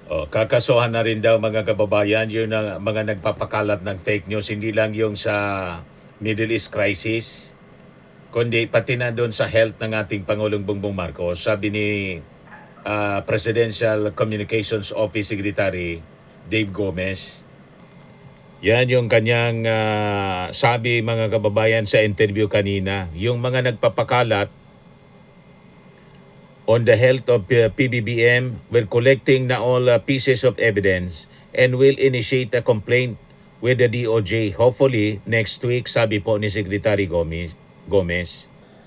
Kakasuhan na rin daw mga kababayan yung mga nagpapakalat ng fake news, hindi lang yung sa Middle East crisis, kundi pati na doon sa health ng ating Pangulong Bongbong Marcos. Sabi ni Presidential Communications Office Secretary Dave Gomez. Yan yung kanyang sabi mga kababayan sa interview kanina. Yung mga nagpapakalat on the health of PBBM, we're collecting na all pieces of evidence and will initiate a complaint with the DOJ. Hopefully, next week, sabi po ni Secretary Gomez.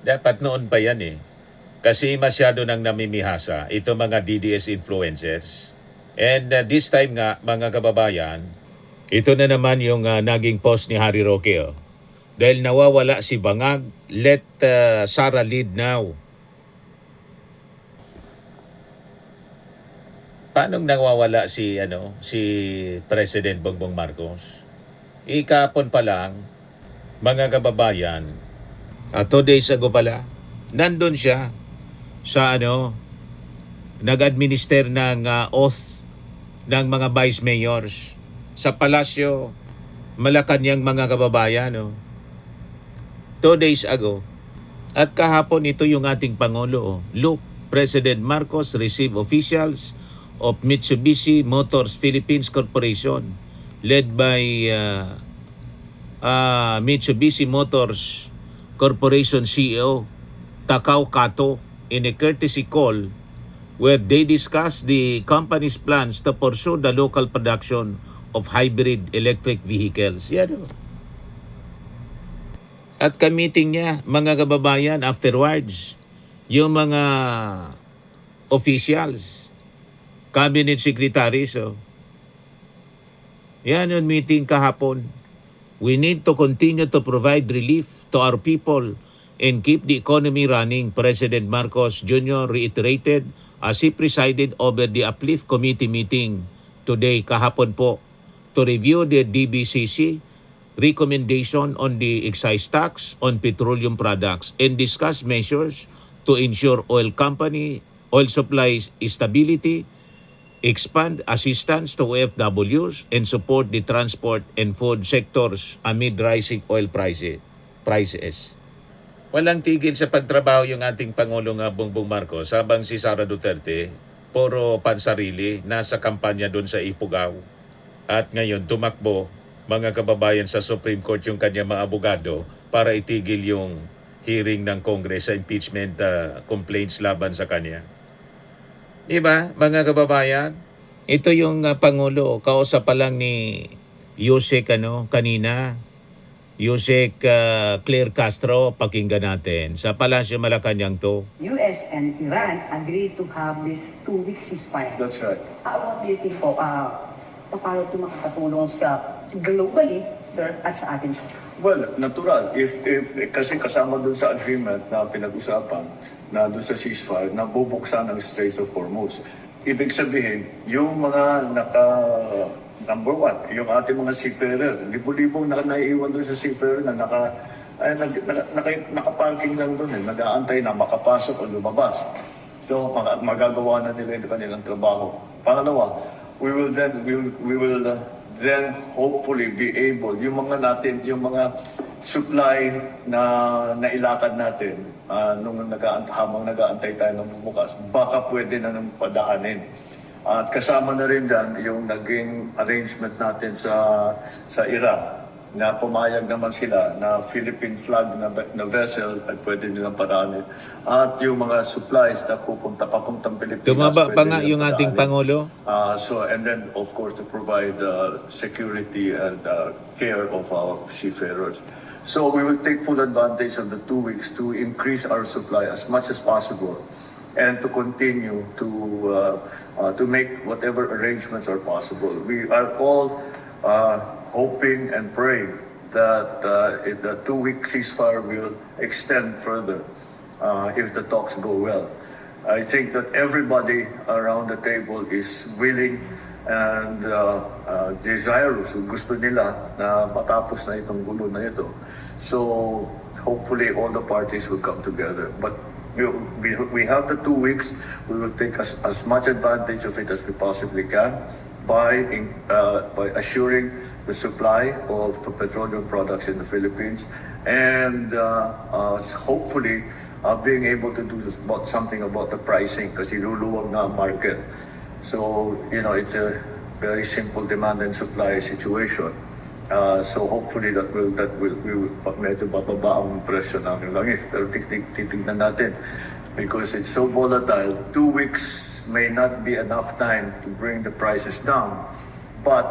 Dapat noon pa yan eh. Kasi masyado nang namimihasa ito mga DDS influencers. And this time nga, mga kababayan, ito na naman yung naging post ni Harry Roque. Dahil nawawala si Bangag, let Sara lead now. Paano nawawala si President Bongbong Marcos? Ikapon pa lang, mga kababayan, 2 days ago pala, nandun siya sa nag-administer ng oath ng mga vice mayors sa palasyo Malacanang, mga kababayan. 2 days ago. At kahapon ito yung ating Pangulo. Look, President Marcos received officials of Mitsubishi Motors Philippines Corporation led by Mitsubishi Motors Corporation CEO Takao Kato in a courtesy call where they discussed the company's plans to pursue the local production of hybrid electric vehicles. Yan. At ka-meeting niya, mga kababayan, afterwards, yung mga officials, cabinet secretaries, yan yung meeting kahapon. We need to continue to provide relief to our people and keep the economy running, President Marcos Jr. reiterated as he presided over the Uplift Committee meeting today, kahapon po, to review the DBCC recommendation on the excise tax on petroleum products and discuss measures to ensure oil supplies stability, expand assistance to OFWs, and support the transport and food sectors amid rising oil prices. Walang tigil sa pagtrabaho yung ating Pangulong Bongbong Marcos habang si Sara Duterte, puro pansarili, nasa kampanya doon sa Ifugao. At ngayon tumakbo, mga kababayan, sa Supreme Court yung kanyang mga abogado para itigil yung hearing ng Congress sa impeachment complaints laban sa kanya. Diba, mga kababayan? Ito yung Pangulo, kausap pa lang ni Yusek kanina. Yusek Claire Castro, pakinggan natin. Sa Palasyo Malacanang to. US and Iran agreed to have this 2-week ceasefire. That's right. What do you think po, paano ito makakatulong sa globally, sir, at sa atin? Well, natural. Kasi kasama dun sa agreement na pinag-usapan, na dun sa ceasefire, na bubuksan ang Straits of Hormuz. Ibig sabihin, yung mga number one, yung ating mga seafarer, libo-libong naiiwan dun sa seafarer na nakaparking lang dun, nag-aantay na makapasok o lumabas. So, magagawa na nila yung kanilang trabaho. Pangalawa, we will then hopefully be able, yung mga supply na nailakad natin habang nag-aantay tayo ng bumukas, baka pwede na nang padaanin. At kasama na rin dyan yung naging arrangement natin sa Iraq, na pumayag naman sila na Philippine flag na vessel ay pwede nilang padaanin. At yung mga supplies na papuntang Pilipinas, Tumaba pa nga yung ating Pangulo. And then, of course, to provide security and care of our seafarers. So we will take full advantage of the 2 weeks to increase our supply as much as possible and to continue to make whatever arrangements are possible. We are all hoping and praying that the 2-week ceasefire will extend further if the talks go well. I think that everybody around the table is willing and desirous, gusto nila na matapos na itong gulo na ito. So hopefully all the parties will come together. But we have the 2 weeks. We will take as much advantage of it as we possibly can by assuring the supply of petroleum products in the Philippines and hopefully being able to do something about the pricing kasi luluwag na ang market. So, it's a very simple demand and supply situation. So hopefully that will medyo bababa ang presyo ng langis. Pero titignan natin because it's so volatile. 2 weeks may not be enough time to bring the prices down. But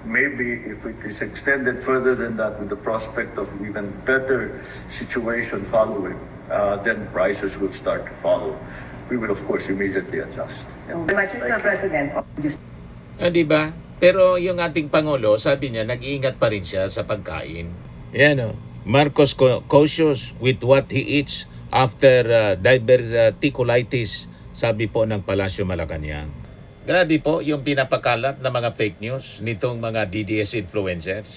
maybe if it is extended further than that with the prospect of even better situation following, then prices will start to follow. We will of course immediately adjust. Mr. President, just Di ba? Pero yung ating Pangulo, sabi niya, nag-iingat pa rin siya sa pagkain. Yan o. Marcos cautious with what he eats after diverticulitis, sabi po ng Palasyo Malacanang. Grabe po yung pinapakalat na mga fake news nitong mga DDS influencers.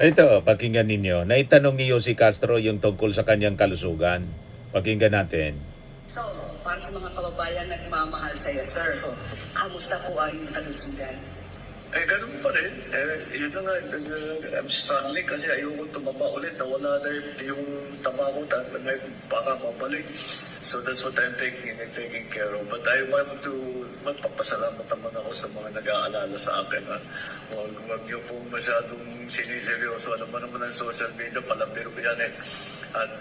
Ito, pakinggan ninyo. Naitanong ni Yossi Castro yung tungkol sa kanyang kalusugan. Pakinggan natin. so, para sa mga kababayan nagmamahal sa iyo, sir, kamusta po ang iyong kalusugan? Ganun pa rin. Yun na nga, I'm struggling kasi ayoko tumaba ulit. Nawala na yung taba ko, baka mabalik. So that's what I'm taking care of. But I want to magpapasalamat naman ako sa mga nag-aalala sa akin. Huwag niyo po masyadong siniseryoso. Alam mo naman ang social media, palabiro yan eh. At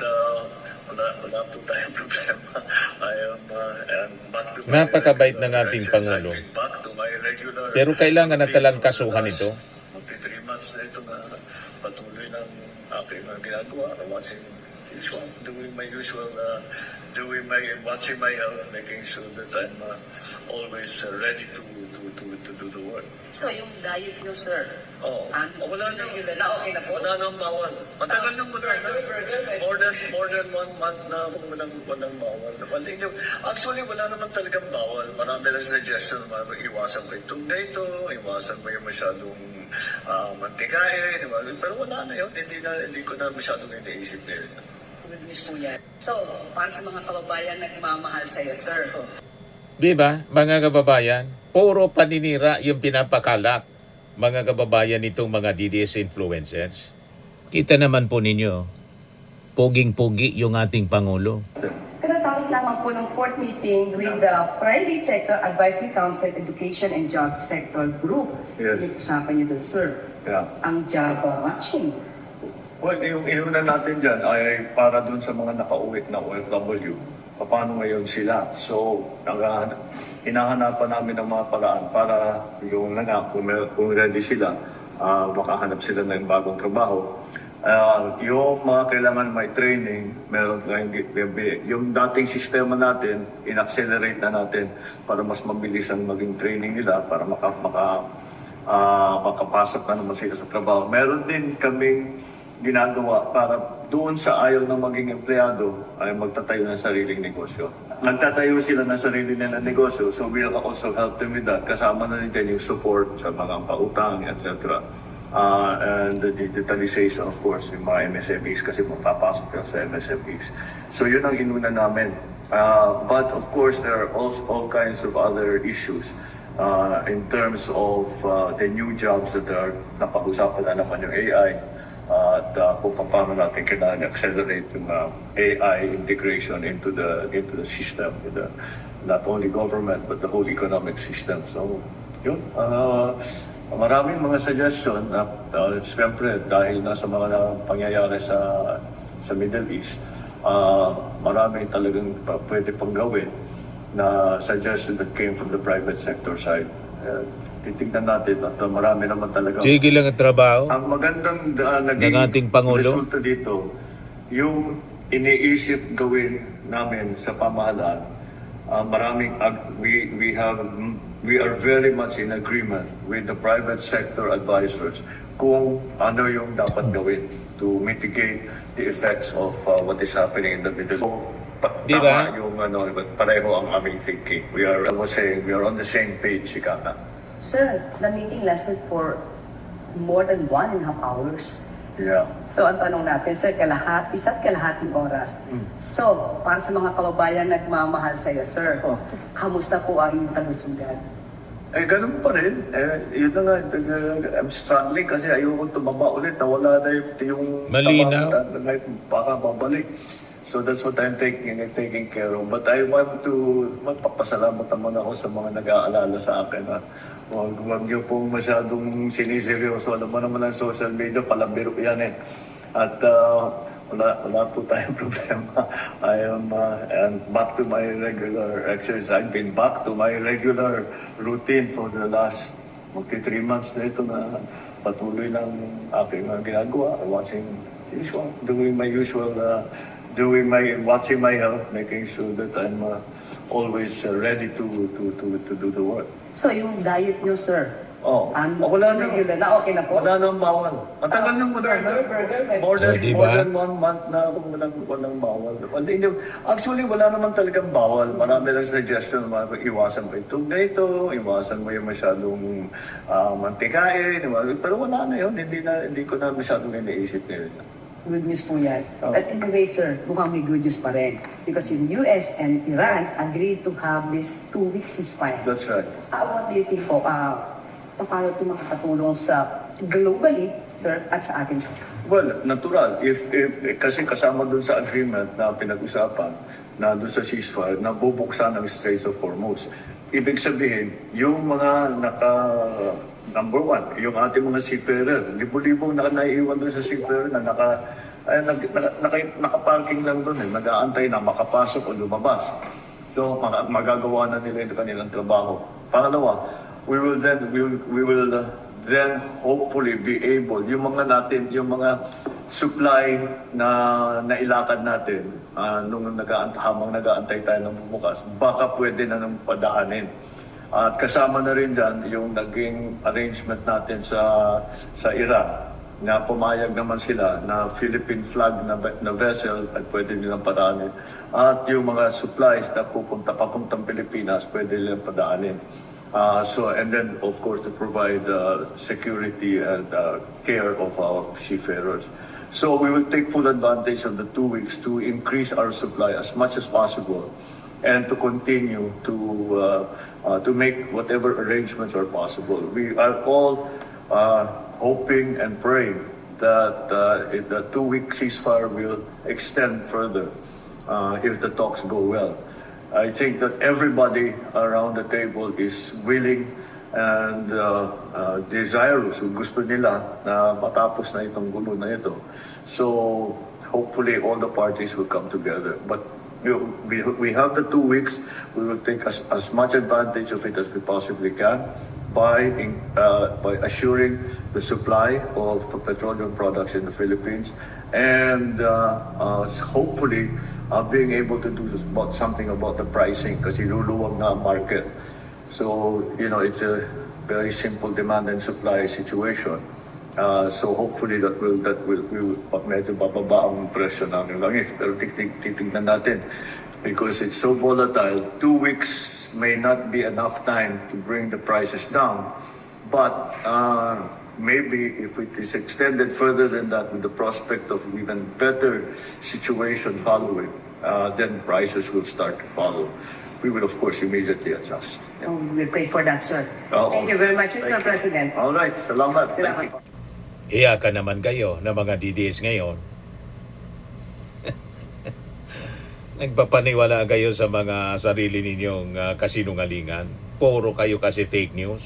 wala po tayong problema. I am back to my Napakabait ng regular ating exercise. Pangulo. I'm back to my regular Pero kailangan na routine talang for the kasuhan last ito. 3 months na ito na patuloy ng aking ginagawa. Watching my health, making sure that I'm always ready to do the work. So, yung diet niyo, sir, Wala na. okay na po? Wala nang bawal. Matagal nang wala. More than 1 month na akong walang bawal. Actually, wala naman talagang bawal. Marami lang suggestion. Iwasan mo itong dito, iwasan mo yung masyadong mantikain. Pero wala na yun. Hindi ko na masyadong iniisip na yun. Good news po yan. So, para sa mga kababayan nagmamahal sa iyo, sir, Di ba, mga kababayan? Puro paninira yung pinapakalat, mga kababayan nitong mga DDS influencers. Kita naman po ninyo, puging-pugi yung ating Pangulo. Katatapos lamang po ng fourth meeting with the Private Sector Advisory Council Education and Jobs Sector Group. Yes. Usapan niyo doon, sir. Yeah. Ang job matching. Well, yung inuna natin dyan ay para dun sa mga nakauwi na OFW. Paano ngayon sila? So, hinahanapan namin ng mga paraan para yung kung ready sila, makahanap sila ng bagong trabaho. Yung mga kailangan may training, meron yung dating sistema natin, in-accelerate na natin para mas mabilis ang maging training nila para makapasok na naman sila sa trabaho. Meron din kaming ginagawa para doon sa ayaw ng maging empleyado ay magtatayo ng sariling negosyo. Nagtatayo sila ng sarili nilang negosyo, so we'll also help them with that. Kasama na din yung support sa mga pautang, etc. And the digitalization, of course, yung mga MSMEs kasi mapapasok yan sa MSMEs. So yun ang inuna namin. But of course, there are also all kinds of other issues. In terms of the new jobs that are napag-usapan na naman yung AI at kung paano natin kailangan accelerate yung AI integration into the system, not only government but the whole economic system. So yun, maraming mga suggestion na siyempre dahil na sa mga pangyayari sa Middle East, marami talagang pwede pang gawin na suggestion that came from the private sector side. Titignan natin at marami naman talaga. Sige lang ang trabaho. Ang magandang Ng ating Pangulo. resulta dito, yung iniisip gawin namin sa pamahalaan, we are very much in agreement with the private sector advisors kung ano yung dapat gawin to mitigate the effects of what is happening in the Middle East. Di ba? Tama yung pareho ang aming thinking. We are on the same page, ika nga. Sir, the meeting lasted for more than 1.5 hours. Yeah. So ang tanong natin, sir, isa't kalahating oras. So, para sa mga kababayan nagmamahal sa iyo, sir, kamusta po ang inyong kalusugan? Eh, ganun pa rin. Yun na nga, I'm struggling kasi ayoko tumaba ulit. Nawala na yung Malinaw. taba na baka babalik. So that's what I'm taking care of. But I want to magpapasalamat naman ako sa mga nag-aalala sa akin. Huwag niyo pong masyadong siniseryoso. Alam mo naman ang social media, palabiro yan eh. At wala po tayong problema. I'm back to my regular exercise. I've been back to my regular routine for the last 3 months na ito na patuloy ng aking ginagawa. Watching my health, making sure that I'm always ready to do the work. So, yung diet niyo, sir, Wala na. regular na, okay na po? Wala nang bawal. Matagal nang wala na. Burger. Diba? More than 1 month na akong walang bawal. Actually, wala naman talagang bawal. Marami lang suggestion. Iwasan mo itong ganito, iwasan mo yung masyadong mantikain. Pero wala na yun. Hindi ko na masyadong iniisip na yun. Good news po yan. But anyway, sir, mukhang may good news pa rin. Because yung US and Iran agreed to have this 2 weeks ceasefire. That's right. What do you think po, paano ito makakatulong sa globally, sir, at sa atin? Well, natural. Kasi kasama dun sa agreement na pinag-usapan, na dun sa ceasefire, na bubuksan ang Straits of Hormuz. Ibig sabihin, yung mga number one, yung ating mga seafarer, libo-libong naiiwan dun sa seafarer na nakaparking lang dun nag-aantay na makapasok o lumabas. So, magagawa na nila yung kanilang trabaho. Pangalawa, we will then hopefully be able, yung mga supply na nailakad natin nung habang nag-aantay tayo ng bukas, baka pwede na nang padaanin. At kasama na rin dyan yung naging arrangement natin sa Iran na pumayag naman sila na Philippine flag na vessel at pwede nilang padaanin. At yung mga supplies na papuntang Pilipinas, pwede nilang padaanin. And then, of course, to provide security and care of our seafarers. So we will take full advantage of the 2 weeks to increase our supply as much as possible and to continue to make whatever arrangements are possible. We are all hoping and praying that the 2-week ceasefire will extend further if the talks go well. I think that everybody around the table is willing and desirous, gusto nila na matapos na itong gulo na ito. So hopefully all the parties will come together. But we have the 2 weeks. We will take as much advantage of it as we possibly can by assuring the supply of petroleum products in the Philippines and hopefully being able to do something about the pricing kasi luluwag na ang market. So, it's a very simple demand and supply situation. So hopefully that will medyo bababa ang presyo ng langis. Pero titignan natin because it's so volatile. 2 weeks may not be enough time to bring the prices down. But maybe if it is extended further than that with the prospect of even better situation following, then prices will start to follow. We will, of course, immediately adjust. We pray for that, sir. Thank you very much, Mr. President. All right. Salamat. Thank Salamat you. po. Iyakan naman kayo na mga DDS ngayon. Nagpapaniwala kayo sa mga sarili ninyong kasinungalingan. Puro kayo kasi fake news.